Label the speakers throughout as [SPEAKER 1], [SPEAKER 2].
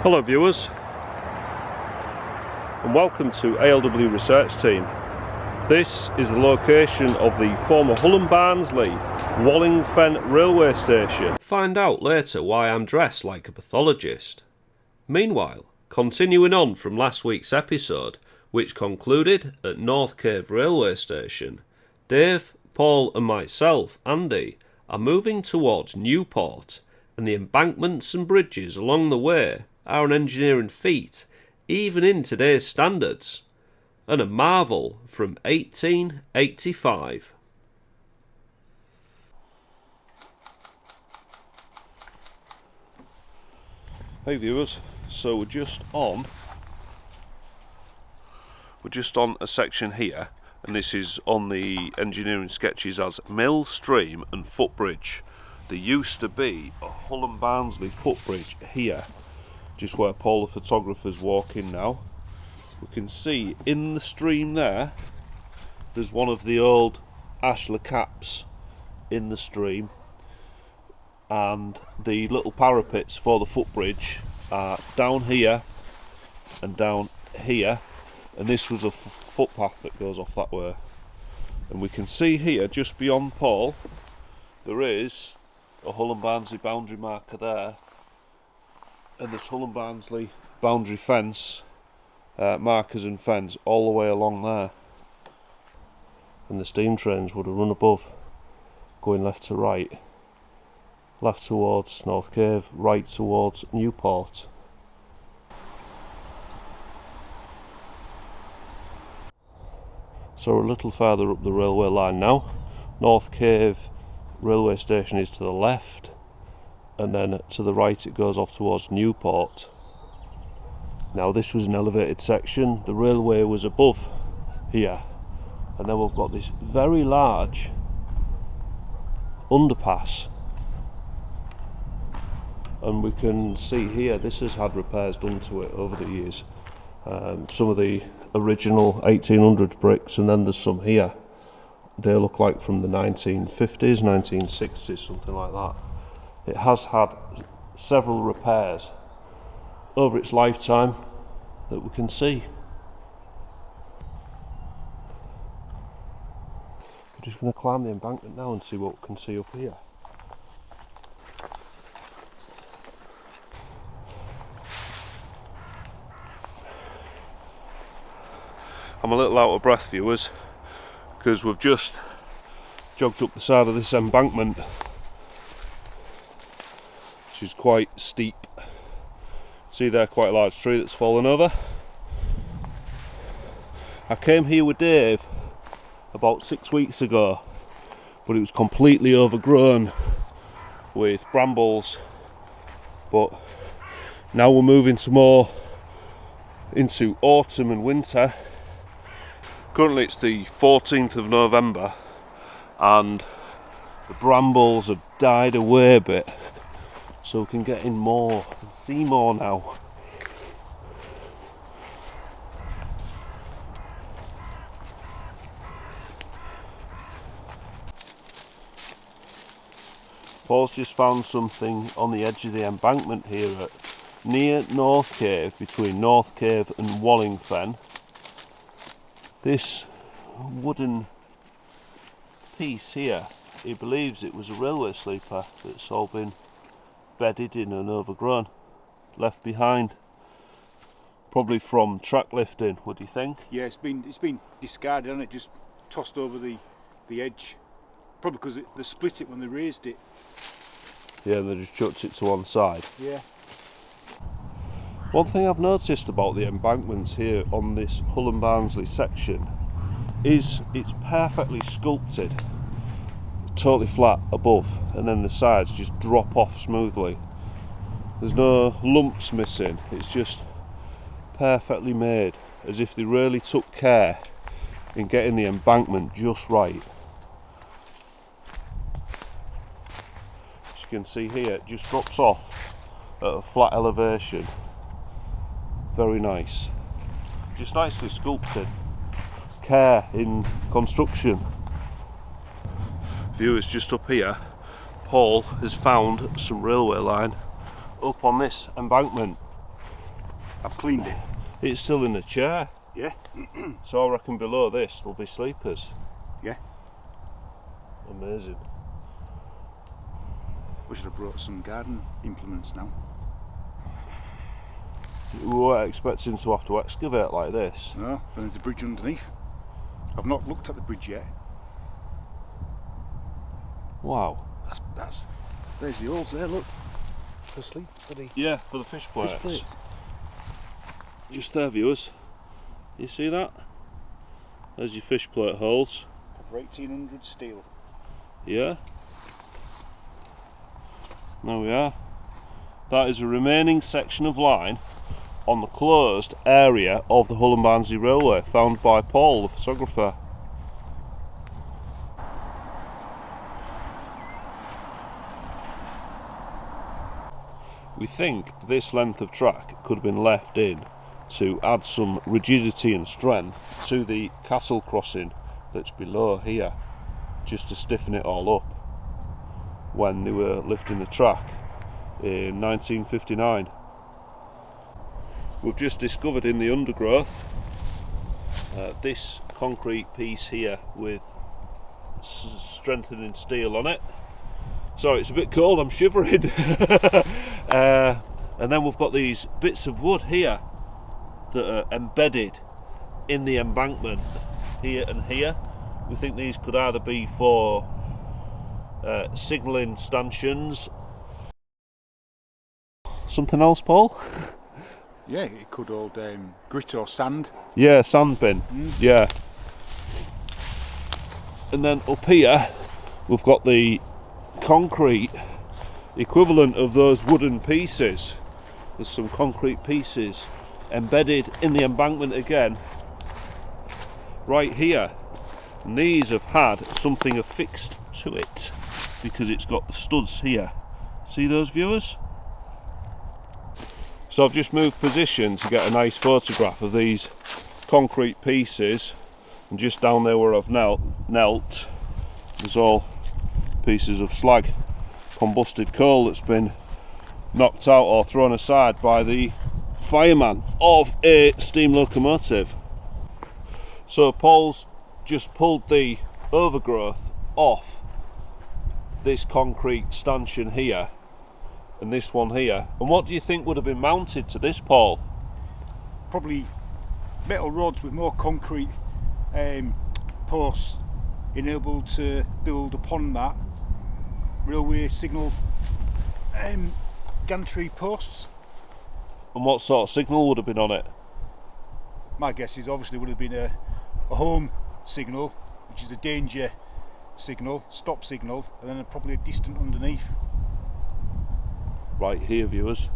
[SPEAKER 1] Hello viewers, and welcome to ALW Research Team. This is the location of the former Hull and Barnsley Wallingfen railway station. Find out later why I'm dressed like a pathologist. Meanwhile, continuing on from last week's episode, which concluded at North Cave railway station, Dave, Paul and myself, Andy, are moving towards Newport, and the embankments and bridges along the way are an engineering feat, even in today's standards, and a marvel from 1885. Hey viewers, so we're just on a section here, and this is on the engineering sketches as mill, stream and footbridge. There used to be a Hull and Barnsley footbridge here, just where Paul the photographer's walking now. We can see in the stream there's one of the old ashlar caps in the stream, and the little parapets for the footbridge are down here and down here, and this was a footpath that goes off that way. And we can see here, just beyond Paul, there is a Hull and Barnsley boundary marker there, and this Hull and Barnsley boundary fence, markers and fence all the way along there. And the steam trains would have run above, going left to right, left towards North Cave, right towards Newport. So we're a little further up the railway line now. North Cave railway station is to the left, and then to the right it goes off towards Newport. Now this was an elevated section, the railway was above here, and then we've got this very large underpass, and we can see here this has had repairs done to it over the years. Some of the original 1800s bricks, and then there's some here, they look like from the 1950s, 1960s, something like that. It has had several repairs over its lifetime that we can see. We're just going to climb the embankment now and see what we can see up here. I'm a little out of breath, viewers, because we've just jogged up the side of this embankment, which is quite steep. See there, quite a large tree that's fallen over. I came here with Dave about 6 weeks ago, but it was completely overgrown with brambles. But now we're moving some more into autumn and winter. Currently it's the 14th of November and the brambles have died away a bit, so we can get in more and see more now. Paul's just found something on the edge of the embankment here near North Cave, between North Cave and Wallingfen. This wooden piece here, he believes it was a railway sleeper that's all been bedded in and overgrown, left behind, probably from track lifting. What do you think?
[SPEAKER 2] Yeah, it's been discarded, hasn't it? Just tossed over the edge, probably because they split it when they raised it.
[SPEAKER 1] Yeah, they just chucked it to one side.
[SPEAKER 2] Yeah.
[SPEAKER 1] One thing I've noticed about the embankments here on this Hull and Barnsley section is it's perfectly sculpted, totally flat above, and then the sides just drop off smoothly. There's no lumps missing, it's just perfectly made, as if they really took care in getting the embankment just right. As you can see here, it just drops off at a flat elevation. Very nice, just nicely sculpted. Care in construction. Viewers, just up here, Paul has found some railway line up on this embankment.
[SPEAKER 2] I've cleaned it.
[SPEAKER 1] It's still in the chair.
[SPEAKER 2] Yeah.
[SPEAKER 1] So I reckon below this there'll be sleepers.
[SPEAKER 2] Yeah.
[SPEAKER 1] Amazing.
[SPEAKER 2] We should have brought some garden implements now.
[SPEAKER 1] We weren't expecting to have to excavate like this.
[SPEAKER 2] No, and there's a bridge underneath. I've not looked at the bridge yet.
[SPEAKER 1] Wow.
[SPEAKER 2] There's the holes there, look. For sleep, for the
[SPEAKER 1] Yeah, for the fish plates.
[SPEAKER 2] fish plates.
[SPEAKER 1] Just there, viewers. You see that? There's your fish plate holes.
[SPEAKER 2] For 1800 steel.
[SPEAKER 1] Yeah. There we are. That is a remaining section of line on the closed area of the Hull and Barnsley Railway, found by Paul, the photographer. We think this length of track could have been left in to add some rigidity and strength to the cattle crossing that's below here, just to stiffen it all up when they were lifting the track in 1959. We've just discovered in the undergrowth this concrete piece here with strengthening steel on it. Sorry, it's a bit cold, I'm shivering. And then we've got these bits of wood here that are embedded in the embankment here and here. We think these could either be for signalling stanchions. Something else, Paul?
[SPEAKER 2] Yeah, it could hold grit or sand.
[SPEAKER 1] Yeah, sand bin. Yeah. And then up here we've got the concrete equivalent of those wooden pieces. There's some concrete pieces embedded in the embankment again, right here. And these have had something affixed to it because it's got the studs here. See those, viewers? So I've just moved position to get a nice photograph of these concrete pieces, and just down there where I've knelt there's all pieces of slag, combusted coal that's been knocked out or thrown aside by the fireman of a steam locomotive. So Paul's just pulled the overgrowth off this concrete stanchion here and this one here. And what do you think would have been mounted to this, Paul?
[SPEAKER 2] Probably metal rods with more concrete posts enabled to build upon that railway signal gantry posts.
[SPEAKER 1] And what sort of signal would have been on it?
[SPEAKER 2] My guess is obviously would have been a home signal, which is a danger signal, stop signal, and then probably a distant underneath.
[SPEAKER 1] Right here, viewers,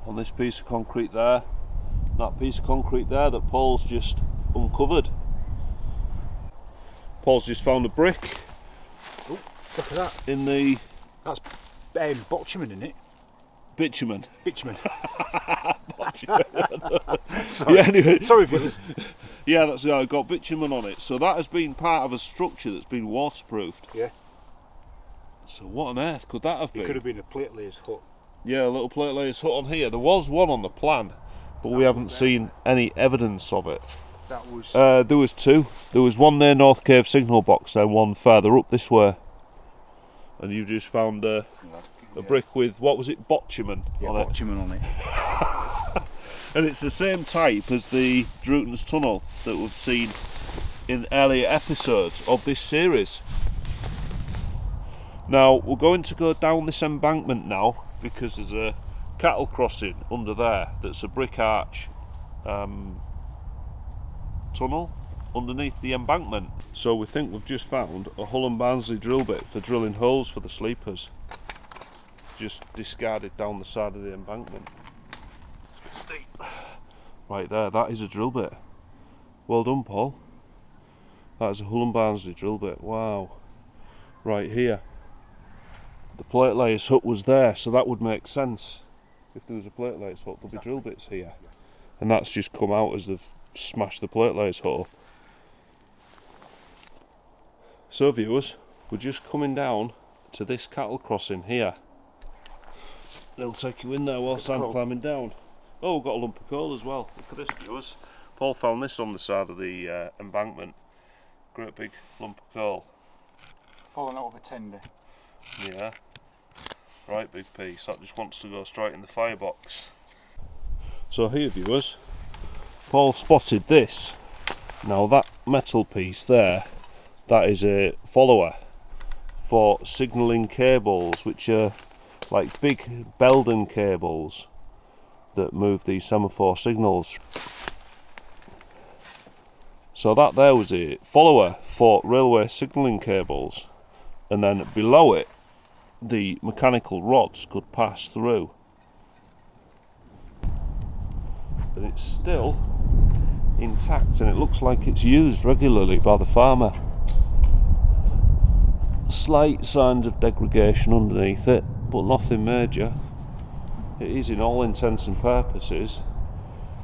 [SPEAKER 1] on this piece of concrete there, that piece of concrete there that Paul's just uncovered. Paul's just found a brick.
[SPEAKER 2] Oh, look at that.
[SPEAKER 1] In the...
[SPEAKER 2] That's bitumen, isn't it?
[SPEAKER 1] Bitumen.
[SPEAKER 2] Bitumen.
[SPEAKER 1] Sorry. Yeah, anyway.
[SPEAKER 2] Sorry, viewers.
[SPEAKER 1] Yeah, that's got bitumen on it. So that has been part of a structure that's been waterproofed.
[SPEAKER 2] Yeah.
[SPEAKER 1] So what on earth could that have been?
[SPEAKER 2] It could have been a platelayers hut.
[SPEAKER 1] Yeah, a little platelayers hut on here. There was one on the plan, but we haven't seen any evidence of it.
[SPEAKER 2] That was...
[SPEAKER 1] there was two. There was one near North Cave signal box, then one further up this way. And you just found a brick with, what was it, bitumen on it?
[SPEAKER 2] Bitumen on it.
[SPEAKER 1] And it's the same type as the Drewton's Tunnel that we've seen in earlier episodes of this series. Now we're going to go down this embankment now, because there's a cattle crossing under there that's a brick arch tunnel underneath the embankment. So we think we've just found a Hull and Barnsley drill bit for drilling holes for the sleepers, just discarded down the side of the embankment. It's a bit steep. Right there, that is a drill bit. Well done, Paul. That is a Hull and Barnsley drill bit. Wow. Right here, the platelayers hut was there, so that would make sense. If there was a platelayers hut, there'll be drill bits here. And that's just come out as they've smashed the platelayers hut up. So viewers, we're just coming down to this cattle crossing here. They'll take you in there whilst I'm climbing down. Oh, we've got a lump of coal as well. Look at this, viewers. Paul found this on the side of the embankment. Great big lump of coal.
[SPEAKER 2] Falling out of a tender.
[SPEAKER 1] Yeah. Right big piece. That just wants to go straight in the firebox. So here, viewers, Paul spotted this. Now that metal piece there, that is a follower for signalling cables, which are like big Belden cables that move these semaphore signals. So that there was a follower for railway signalling cables, and then below it the mechanical rods could pass through. But it's still intact and it looks like it's used regularly by the farmer. Slight signs of degradation underneath it, but nothing major. It is, in all intents and purposes,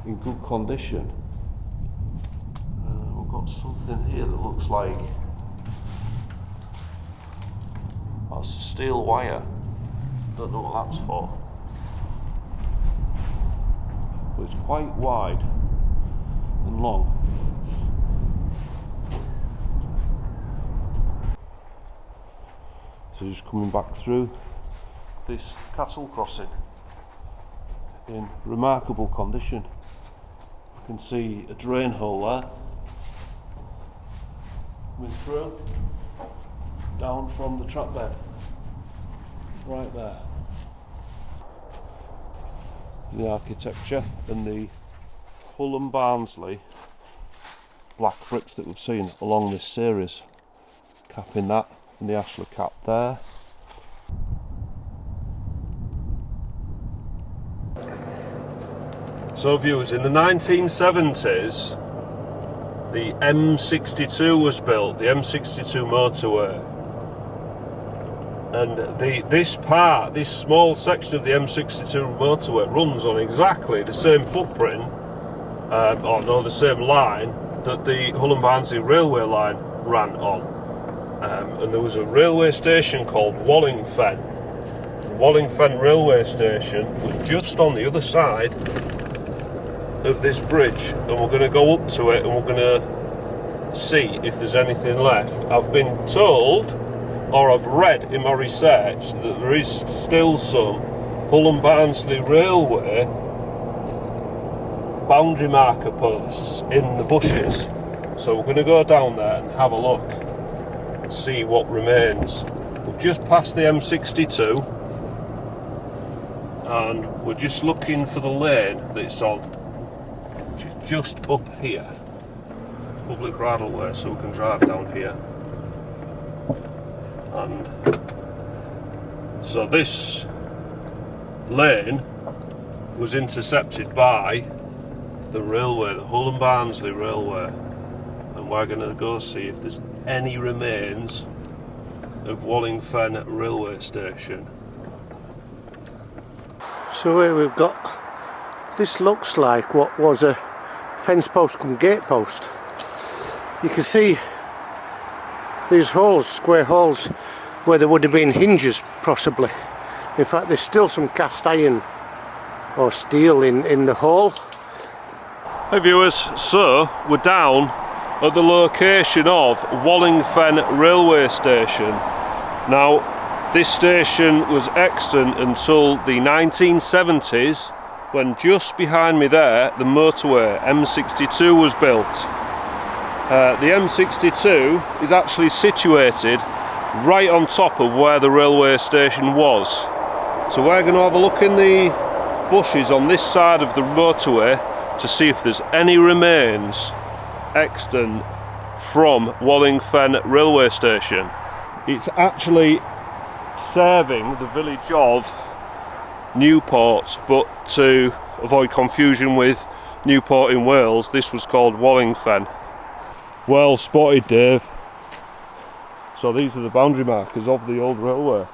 [SPEAKER 1] in good condition. We've got something here that looks like that's a steel wire. Don't know what that's for, but it's quite wide and long. So just coming back through this cattle crossing in remarkable condition. You can see a drain hole there coming through down from the track bed right there. The architecture and the Hull and Barnsley black bricks that we've seen along this series, capping that, and the Ashley cap there. So viewers, in the 1970s the M62 was built, the M62 motorway, and this small section of the M62 motorway runs on exactly the same footprint, or no, the same line that the Hull and Barnsley railway line ran on. And there was a railway station called Wallingfen. The Wallingfen railway station was just on the other side of this bridge, and we're going to go up to it and we're going to see if there's anything left. I've been told, or I've read in my research, that there is still some Hull and Barnsley railway boundary marker posts in the bushes, so we're going to go down there and have a look and see what remains. We've just passed the M62 and we're just looking for the lane that it's on, which is just up here, public bridleway, so we can drive down here. And so this lane was intercepted by the railway, the Hull and Barnsley railway, and we're going to go see if there's any remains of Wallingfen railway station.
[SPEAKER 3] So here we've got, this looks like what was a fence post cum gate post. You can see these holes, square holes, where there would have been hinges possibly. In fact, there's still some cast iron or steel in the hole.
[SPEAKER 1] Hey viewers, so we're down at the location of Wallingfen railway station. Now this station was extant until the 1970s, when just behind me there the motorway M62 was built. The M62 is actually situated right on top of where the railway station was. So we're going to have a look in the bushes on this side of the motorway to see if there's any remains extant from Wallingfen railway station. It's actually serving the village of Newport, but to avoid confusion with Newport in Wales, this was called Wallingfen. Well spotted, Dave. So these are the boundary markers of the old railway.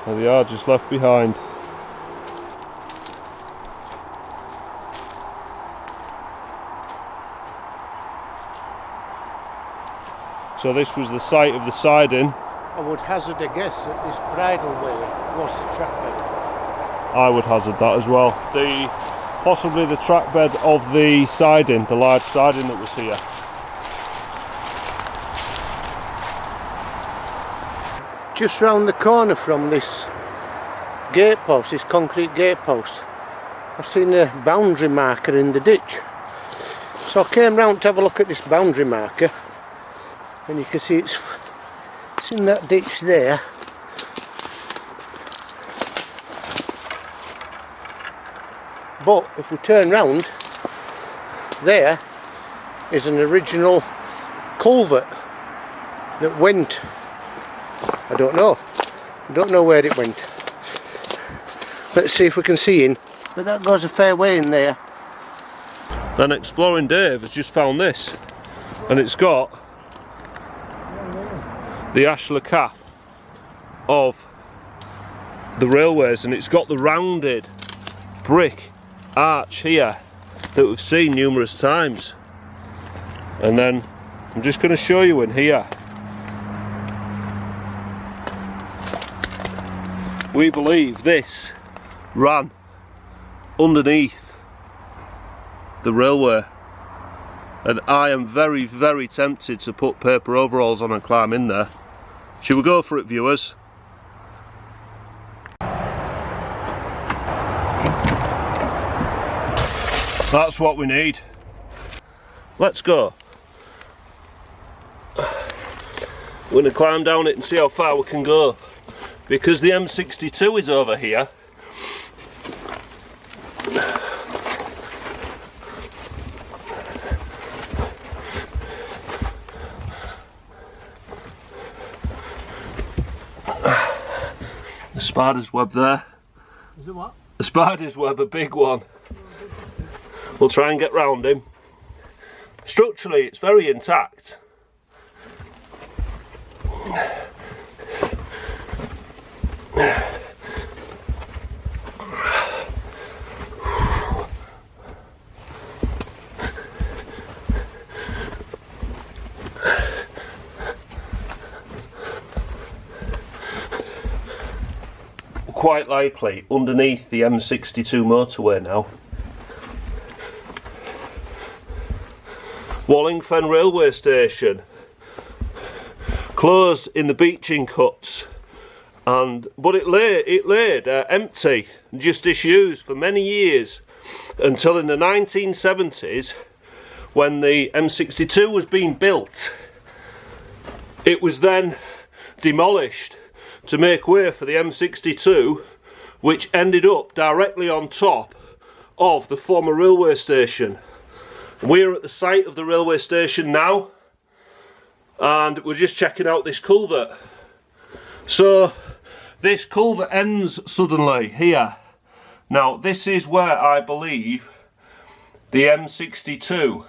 [SPEAKER 1] There they are, just left behind. So this was the site of the siding
[SPEAKER 3] I would hazard a guess that this bridle way was the track bed.
[SPEAKER 1] I would hazard that as well. Possibly the track bed of the siding, the large siding that was here.
[SPEAKER 3] Just round the corner from this gatepost, this concrete gatepost, I've seen a boundary marker in the ditch. So I came round to have a look at this boundary marker, and you can see it's in that ditch there. But if we turn round, there is an original culvert that went, I don't know where it went. Let's see if we can see in, but that goes a fair way in there.
[SPEAKER 1] Then Exploring Dave has just found this, and it's got the ashlar cap of the railways, and it's got the rounded brick arch here that we've seen numerous times. And then I'm just going to show you in here. We believe this ran underneath the railway, and I am very, very tempted to put paper overalls on and climb in there. Should we go for it, viewers? That's what we need. Let's go. We're going to climb down it and see how far we can go, because the M62 is over here. The spider's web there.
[SPEAKER 3] Is it what?
[SPEAKER 1] A spider's web, a big one. We'll try and get round him. Structurally, it's very intact. Quite likely underneath the M62 motorway now. Wallingfen railway station closed in the beaching cuts, but it laid empty, just disused for many years, until in the 1970s, when the M62 was being built. It was then demolished to make way for the M62, which ended up directly on top of the former railway station. We're at the site of the railway station now, and we're just checking out this culvert. So this culvert ends suddenly here. Now this is where I believe the M62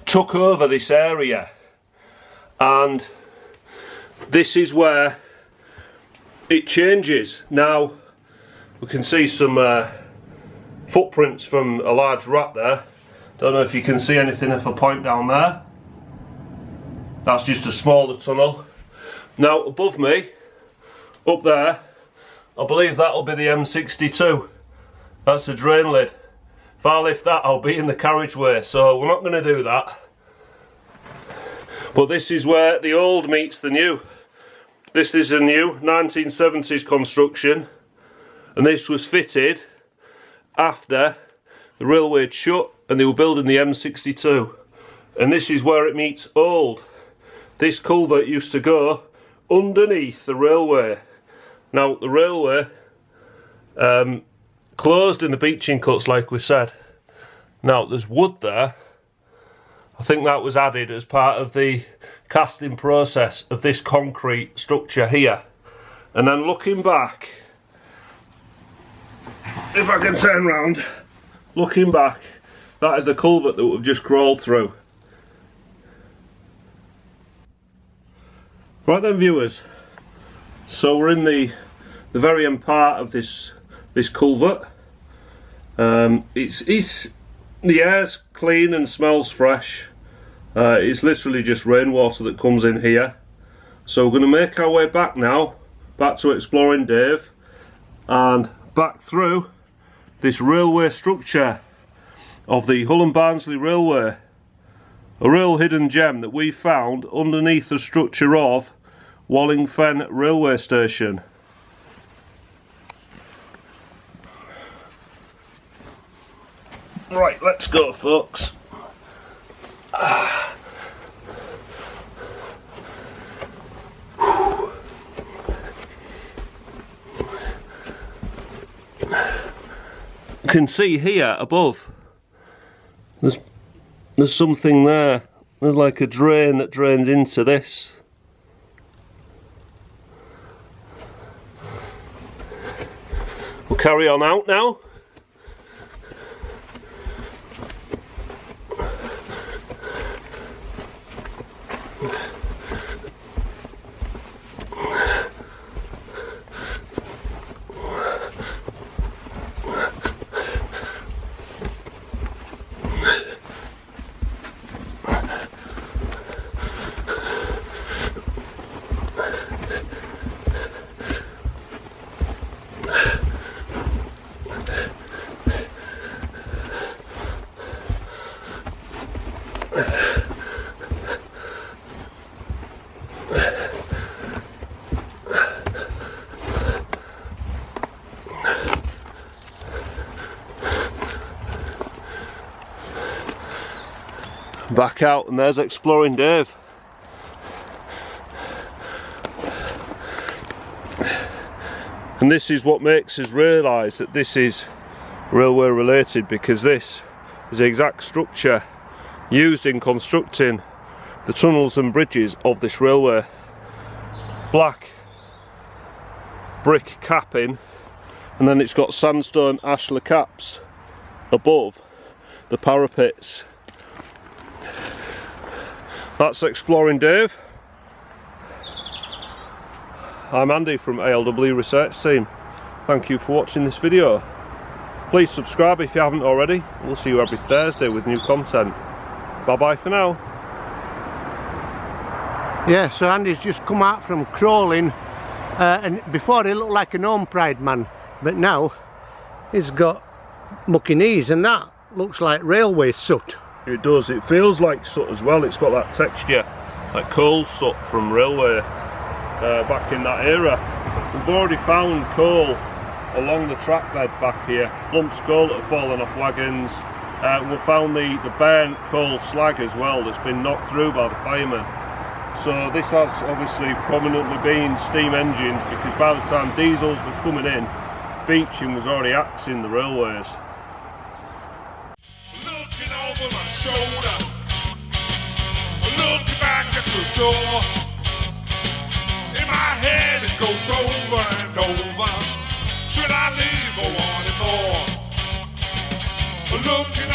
[SPEAKER 1] took over this area, and this is where it changes. Now we can see some footprints from a large rat there. Don't know if you can see anything if I point down there. That's just a smaller tunnel. Now above me, up there, I believe that'll be the M62. That's a drain lid. If I lift that, I'll be in the carriageway, so we're not going to do that. But this is where the old meets the new. This is a new 1970s construction, and this was fitted after the railway had shut and they were building the M62. And this is where it meets old. This culvert used to go underneath the railway. Now the railway closed in the beaching cuts, like we said. Now there's wood there. I think that was added as part of the casting process of this concrete structure here. And then looking back, if I can turn round, looking back, that is the culvert that we've just crawled through. Right then, viewers, so we're in the very end part of this culvert. The air's clean and smells fresh. It's literally just rainwater that comes in here. So we're going to make our way back now, back to Exploring Dave, and back through this railway structure of the Hull and Barnsley Railway. A real hidden gem that we found underneath the structure of Wallingfen Railway Station. Right, let's go, folks. You can see here above, there's something there. There's like a drain that drains into this. We'll carry on out now. Back out, and there's Exploring Dave. And this is what makes us realise that this is railway related, because this is the exact structure used in constructing the tunnels and bridges of this railway. Black brick capping, and then it's got sandstone ashlar caps above the parapets. That's Exploring Dave. I'm Andy from ALW Research Team. Thank you for watching this video. Please subscribe if you haven't already. We'll see you every Thursday with new content. Bye bye for now.
[SPEAKER 3] Yeah, so Andy's just come out from crawling, and before he looked like an Homepride Man, but now he's got mucky knees, and that looks like railway soot.
[SPEAKER 1] It does, it feels like soot as well. It's got that texture, like coal soot from railway back in that era. We've already found coal along the track bed back here, lumps of coal that have fallen off wagons. We found the burnt coal slag as well that's been knocked through by the firemen. So this has obviously prominently been steam engines, because by the time diesels were coming in, beaching was already axing the railways.
[SPEAKER 4] Looking over my shoulder, looking back at your door. In my head it goes over and over. Should I leave or want it more? Looking